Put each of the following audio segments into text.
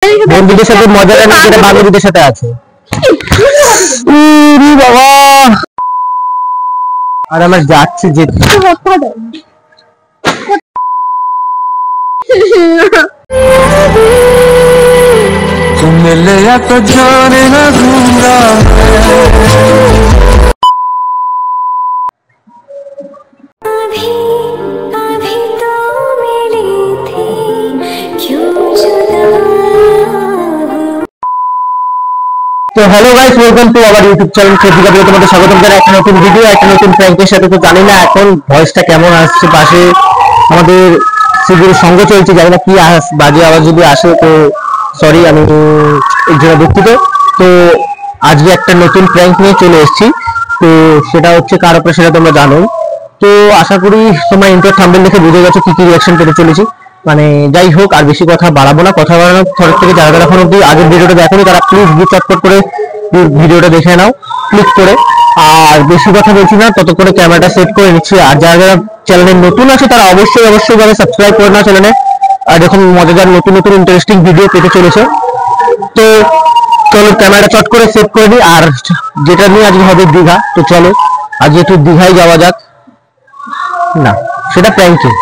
বন্ধুদের সাথে মজাটা না যেটা বান্ধবীদের সাথে আছে। বাবা আর আমার যাচ্ছি যে तुम मिले या तो जाने ना दूंगा। তো hello guys, welcome to our YouTube channel ফেসবুকে তোমাদের স্বাগত জানাই একটা নতুন ভিডিও একটা নতুন প্র্যাঙ্কের সাথে। তো জানি না এখন ভয়েসটা কেমন আসছে, পাশে আমাদের সিভির সঙ্গ চলছে, জানি না কি বাজে আওয়াজ যদি আসে তো সরি, আমি এর জন্য দুঃখিত। তো আজকে একটা নতুন প্র্যাঙ্ক নিয়ে চলে এসেছি, তো সেটা হচ্ছে কার উপরে সেটা তোমরা জানো। তো আশা করি তোমরা ইন্টার থাম্বনেল দেখে বুঝে গেছো কি কি রিঅ্যাকশন পেতে চলেছি। মানে যাই হোক, আর বেশি কথা বাড়াবো না, কথা বাড়ানোর তরফ থেকে যারা যারা এখন অব্দি আগের ভিডিওটা দেখোনি তারা প্লিজ গিয়ে চটপট করে ভিডিওটা দেখে নাও ক্লিক করে। আর বেশি কথা বলছি না, তত করে ক্যামেরাটা সেট করে নিচ্ছি। আর যারা যারা চ্যানেলে নতুন আছে তারা অবশ্যই ভাবে সাবস্ক্রাইব করে নাও চ্যানেলে। আর দেখুন মজাদার নতুন নতুন ইন্টারেস্টিং ভিডিও পেতে চলেছে। তো চলো ক্যামেরাটা চট করে সেট করে নিই। আর যেটা নিয়ে আজকে হবে দীঘা, তো চলো আজকে একটু দীঘায় যাওয়া যাক। না সেটা প্র্যাঙ্কিং,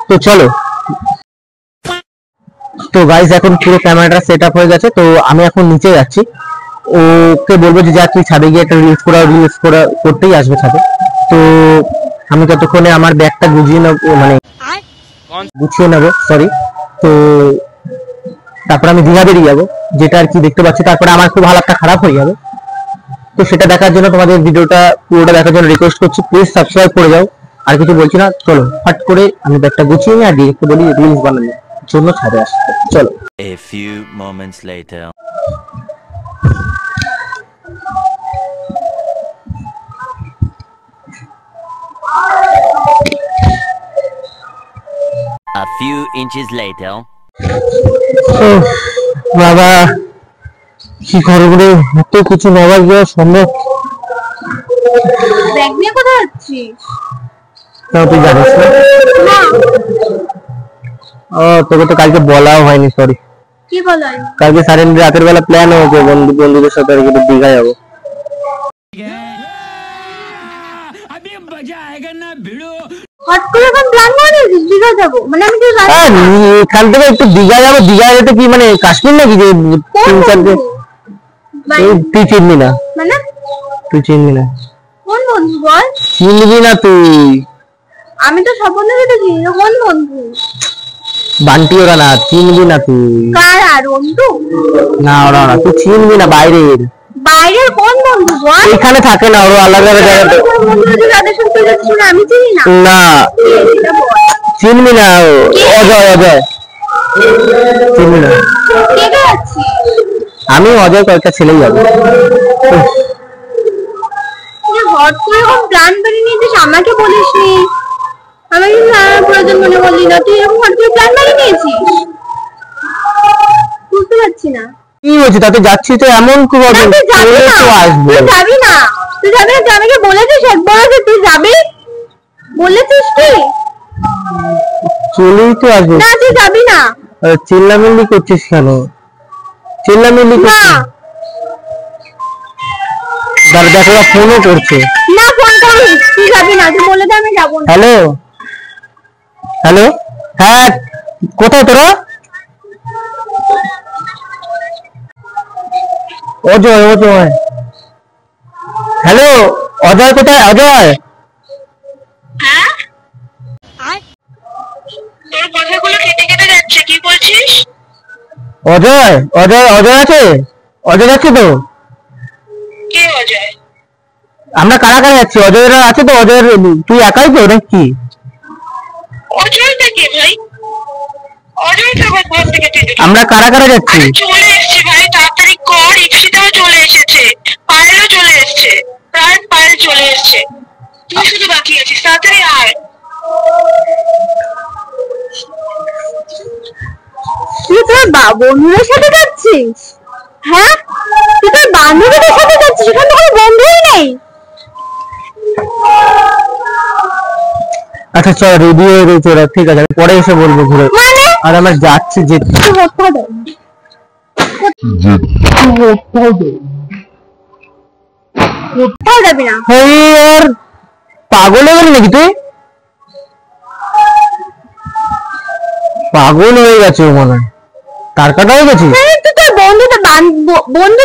তো চলো। তো গাইস এখন পুরো ক্যামেরাটা সেট আপ হয়ে গেছে, তো আমি এখন নিচে যাচ্ছি। ওকে বলবো যে যা তুই ছাদে গিয়ে একটা রিলস করতেই আসবে ছাদে। তো আমি ততক্ষণে আমার ব্যাগটা গুছিয়ে নেবো সরি। তো তারপর আমি দীঘা বেরিয়ে যাবো, যেটা আর কি দেখতে পাচ্ছি। তারপরে আমার খুব হালতটা খারাপ হয়ে যাবে। তো সেটা দেখার জন্য তোমাদের ভিডিওটা পুরোটা দেখার জন্য রিকোয়েস্ট করছি, প্লিজ সাবস্ক্রাইব করে যাও। আর কিছু বলছি না, চলো ফট করে আমি ব্যাগটা গুছিয়ে নিই আর ডিরেক্ট বলি রিলস বানানোর জন্য ছাদে আসতে। চলো। A few moments later. A few inches later. বাবা কি করবো, এত কিছু নেওয়া গিয়ে সম্ভব? ব্যাগ নিয়ে কোথায় যাচ্ছিস? তাও তুই জানিস না? ও তোকে তো কালকে বলাও হয়নি, সরি। কি বলাই? কালকে সাড়ে রাতের বেলা প্ল্যান হয়েছে বন্ধুদের সাথে আর কি দীঘা যাবো। হট করে এখন প্ল্যান করেছিস দীঘা যাবো? মানে আমি তো এখান থেকে একটু দীঘা যাবো। দীঘা যেতে কি মানে কাশ্মীর নাকি যে 3-4 দিন? তুই চিনবি না? মানে তুই চিনবি না? কোন বন্ধু বল? চিনবি না তুই? আমি তো সব বন্ধুকে তো চিনি না। কোন বন্ধু? বান্টি ওরা না, চিনবি না তুই। কার আর বন্ধু? না ওরা না, তুই চিনবি না। বাইরের কোন বন্ধু বল? এখানে থাকে না, ওরা আলাদা আলাদা জায়গাতে। যাদের সাথে যাচ্ছিস আমি চিনি না। না চিনবি না। অজয় চিনবি না? কে যাচ্ছিস? আমি অজয় কয়েকটা ছেলেই যাবো। হট করে এখন প্ল্যান বানিয়ে নিয়েছিস, আমাকে বলিসনি। আমাকে প্রয়োজন মনে করলি না, তুই এরকম হট করে প্ল্যান বানিয়ে নিয়েছিস? বুঝতে পারছি না কি বলছি। তাতে যাচ্ছি তো এমন কি হবে? তুই যাবি না? তুই আমাকে বলেছিস একবার যে তুই যাবি? বলেছিস কি? চলেই তো আসবো। না তুই যাবি না। চিল্লামিল্লি করছিস কেন? চিল্লামিল্লি করছিস? দেখো ফোনও করছে। না ফোন করিস, তুই যাবি না। তুই বলে দে আমি যাবো না। হ্যালো হ্যালো, হ্যাঁ কোথায় তোরা? অজয় হ্যালো, অজয় কোথায়? অজয় তোর কথাগুলো কেটে কেটে যাচ্ছে, কি বলছিস? অজয় আছে? অজয় যাচ্ছে তো? কে অজয়? আমরা কারা কারা যাচ্ছি? অজয়রা আছে তো? অজয়ের তুই একাই তো নাকি? অজয়টা কে ভাই? অজয়টা আবার কোথা থেকে? আমরা কারা কারা যাচ্ছি? চলে এসেছি ভাই, তাড়াতাড়ি কর। ইপসিতাও চলে এসেছে, পায়েলও চলে এসেছে, পায়েল চলে এসেছে। তুই শুধু বাকি আছিস, তাড়াতাড়ি আয়। তুই তোর বন্ধুদের সাথে যাচ্ছিস? হ্যাঁ তুই তোর বান্ধবীদের সাথে যাচ্ছিস, এখানে কোনো বন্ধুই নেই। আচ্ছা চল রেডি হয়ে রয়েছে ওরা, ঠিক আছে আমি পরে এসে বলবো ঘুরে। আর আমরা যাচ্ছি যে কোথাও যাবি না। আর পাগল হয়ে গেলি নাকি তুই? পাগল হয়ে গেছে ও মনে হয়, তার কাটা হয়ে গেছিস। হ্যাঁ, তুই তোর বন্ধু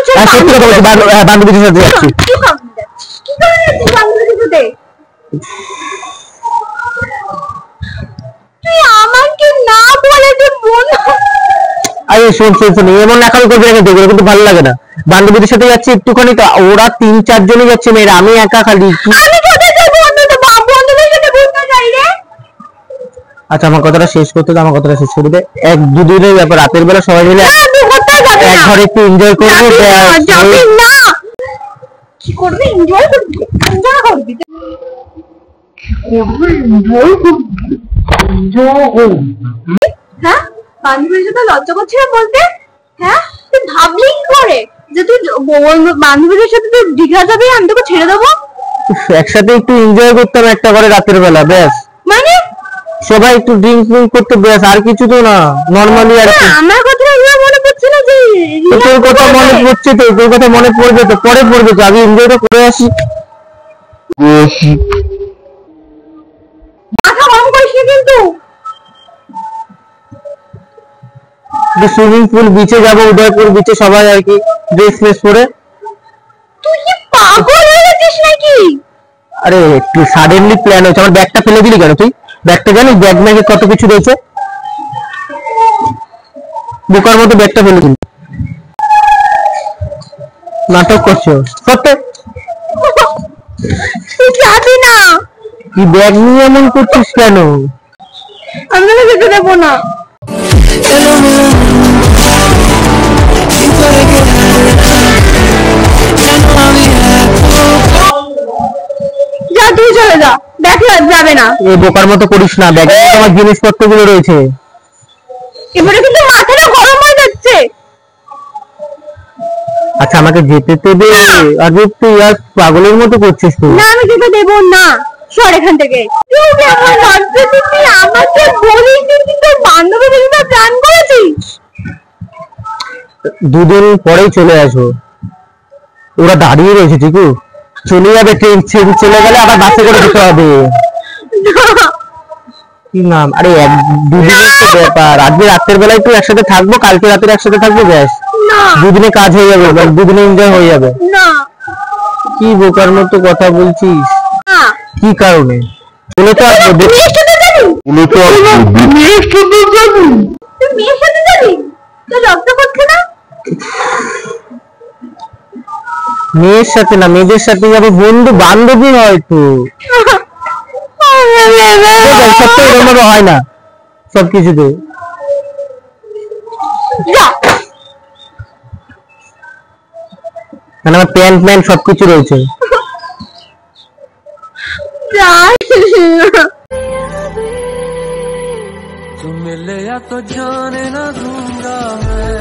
ছিল, সত্যি কথা বলছি, বান্ধবীদের সাথে যাচ্ছি। কি কারণে যাচ্ছিস? কি কারণে যাচ্ছিস বান্ধবীদের সাথে? তুই আমাকে না বলে যে বন্ধু। আরে শোন শোন শোন, এমন একাল করবি না, দেখবে কিন্তু ভালো লাগে না। বান্ধবীদের সাথে যাচ্ছি একটুখানি, তো ওরা 3-4 জনই যাচ্ছে মেয়েরা, আমি একা খালি। আমি কোথায় যাই বন্ধুদের সাথে ঘুরতে যাই রে? আচ্ছা আমার কথাটা শেষ করতে দে, আমার কথাটা শেষ করে দে। 1-2 দিনের ব্যাপার, রাতের বেলা সবাই মিলে না, তুই কোথাও যাবি এক না। ঘরে একটু এনজয় করবো। যাবি না। কি করবি? এনজয় করবি? এনজয় করবি? হ্যাঁ, বান্ধবীর সাথে লজ্জা করছে না বলতে? হ্যাঁ, তুই ভাবলি কি করে যে তুই বান্ধবীদের সাথে তুই দীঘা যাবি, আমি তোকে ছেড়ে দেবো? একসাথে একটু এনজয় করতাম একটা করে রাতের বেলা, ব্যাস। মানে সবাই একটু ড্রিঙ্ক করতে, ব্যাস, আর কিছু তো না, নর্মালি আর কি। আমার কথা এগুলো মনে পড়ছে না যে তো তোর কথা মনে পড়ছে, তো তোর কথা মনে পড়বে, তো পরে পড়বে, তো আগে এনজয়টা করে আসি। মাথা গরম করিস না কিন্তু। সুইমিং পুল বিচে যাবো, উদয়পুর বিচে সবাই আর কি ড্রেস ফ্রেস পরে। তুই কি পাগল হয়ে গেছিস নাকি? আরে একটু সাডেনলি প্ল্যান হয়েছে। আমার ব্যাগটা ফেলে দিলি কেন তুই? ব্যাগটা জানিস ব্যাগ ম্যাগে কত কিছু রয়েছে? বোকার মতো ব্যাগটা ফেলে দিলি। নাটক করছো সত্যি? তুই যাবি না। কি ব্যাগ নিয়ে এমন করছিস কেন? আমি তোকে যেতে দেবো না। যা, তুই চলে যা, ব্যাগ যাবে না। এই বোকার মতো করিস না, ব্যাগে আমার জিনিসপত্র গুলো রয়েছে। এবারে কিন্তু মাথাটা গরম হয়ে যাচ্ছে। আচ্ছা আমাকে যেতে তো দে। আর তুই আর পাগলের মতো করছিস তুই। না, আমি যেতে দেবো না। সর এখান থেকে। তুই কেমন লজ্জা, তুই আমাকে বলিস তুই তোর বান্ধবীদের সাথে প্ল্যান করেছিস। 2 দিন পরেই চলে আসবো। ওরা দাঁড়িয়ে রয়েছে, ঠিক চলে যাবে, ট্রেন চলে গেলে আবার বাসে করে যেতে হবে। কি নাম? আরে 1-2 দিনের তো ব্যাপার, আজকে রাতের বেলা একটু একসাথে থাকবো, কালকে রাতের একসাথে থাকবো, ব্যাস। না 2 দিনে কাজ হয়ে যাবে, 2 দিনে এনজয় হয়ে যাবে। না কি বোকার মতো কথা বলছিস? না। কি কারণে? বলে তো আসবো, মেয়ের সাথে যাবি? বলে তো আসবো। তুই মেয়ের সাথে যাবি? তোর লজ্জা করছে না? মেয়ের সাথে না, মেয়েদের সাথে যাবো, বন্ধু বান্ধবী হয়তো। সত্যি এরকম ভাবে হয় না সবকিছুতে। যা। মানে আমার প্যান্ট ম্যান্ট সবকিছু রয়েছে। যা। तुम मिले या तो जाने ना दूंगा मैं।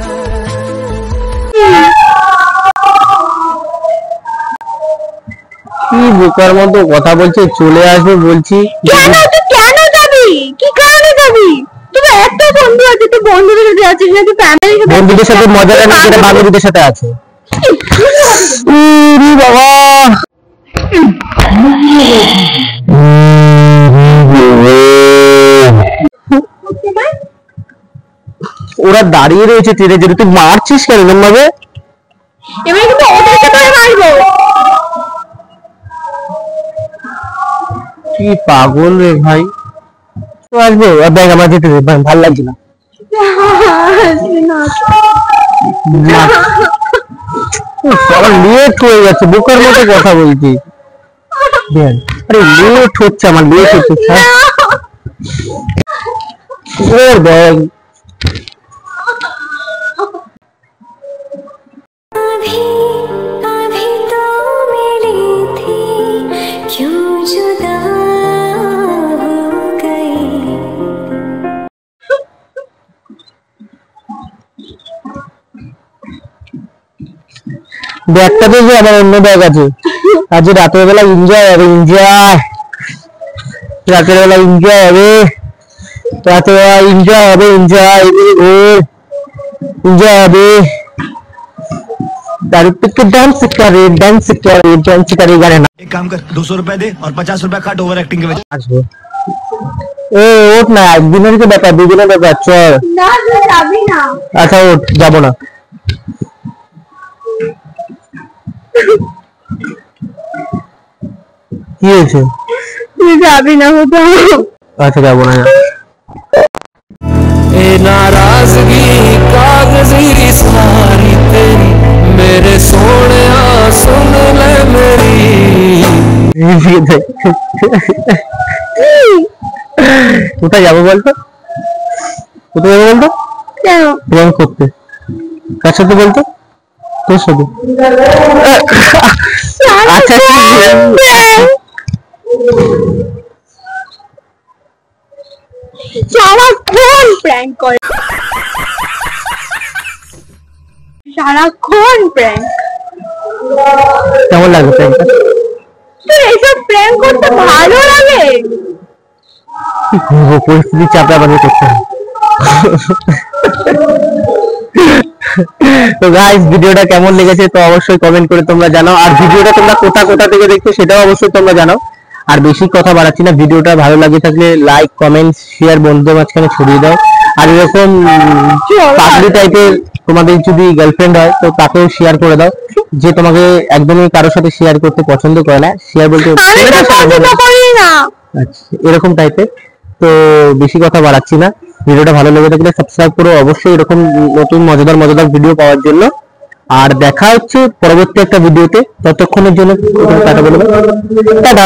কি বোকার মতো কথা বলছে, চলে আসবে বলছি। কেন? তুই কেন যাবি? কি কারণে যাবি? তোর এত বন্ধু আছে, তুই বন্ধুদের সাথে আছিস না, তুই ফ্যামিলির সাথে বন্ধুদের সাথে মজাটা না, যেটা বান্ধবীদের সাথে আছে। উরি বাবা, ওরা দাঁড়িয়ে রয়েছে ট্রেনে, যেটা তুই মারছিস কেন এরকম ভাবে? এবার কিন্তু ওদেরকে ধরে মারবো। কি পাগল রে ভাই। তো আসবো, আর দেখ আমার যেতে দে, ভালো লাগছে না। সবার লেট হয়ে যাচ্ছে, বোকার মতো কথা বলছি। আরে লেট হচ্ছে, আমার লেট হচ্ছে। ওর ব্যাগ अभी अभी तो मिली थी, क्यों जुदा हो गई। ব্যাগটা তো আমার অন্য ব্যাগ আছে। আজ রাতের বেলা এনজয় হবে, এনজয়। রাতের বেলা এনজয় হবে, রাতের বেলা এনজয় হবে, এনজয় হবে। दारू पी के डांस करे गाने ना एक काम कर 200 रुपए दे और 50 रुपए काट ओवर एक्टिंग के वजह আসবো এ ওঠ না একদিনের তো ব্যাপার দুদিনের ব্যাপার চল না তুই যাবি না আচ্ছা ওঠ যাবো না কি হয়েছে তুই যাবি না কোথাও আচ্ছা যাবো না ए नाराजगी कागजी सारी तेरी मेरे सोने सुन ले मेरी কোথায় যাবো বলতো কোথায় যাবো বলতো কেন প্রেম করতে কার সাথে বলতো তোর সাথে আচ্ছা সারাক্ষণ প্র্যাঙ্ক করে সারাক্ষণ প্র্যাঙ্ক কেমন লাগে প্রেমটা তোর এইসব প্র্যাঙ্ক করতে ভালো লাগে কি করবো পরিস্থিতি চাপা বানিয়ে করতে হয় তো গাইস ভিডিওটা কেমন লেগেছে তো অবশ্যই কমেন্ট করে তোমরা জানাও আর ভিডিওটা তোমরা কোথা থেকে দেখছো সেটাও অবশ্যই তোমরা জানাও আর বেশি কথা বাড়াচ্ছি না ভিডিওটা ভালো লাগে থাকলে লাইক কমেন্ট শেয়ার বন্ধুদের মাঝখানে ছড়িয়ে দাও আর এরকম পাগলি টাইপের তোমাদের যদি গার্লফ্রেন্ড হয় তো তাকেও শেয়ার করে দাও যে তোমাকে একদমই কারোর সাথে শেয়ার করতে পছন্দ করে না শেয়ার বলতে করি না আচ্ছা এরকম টাইপের তো বেশি কথা বাড়াচ্ছি না ভিডিওটা ভালো লেগে থাকলে সাবস্ক্রাইব করো অবশ্যই এরকম নতুন মজাদার ভিডিও পাওয়ার জন্য আর দেখা হচ্ছে পরবর্তী একটা ভিডিওতে ততক্ষণের জন্য টাটা বলে দাও টাটা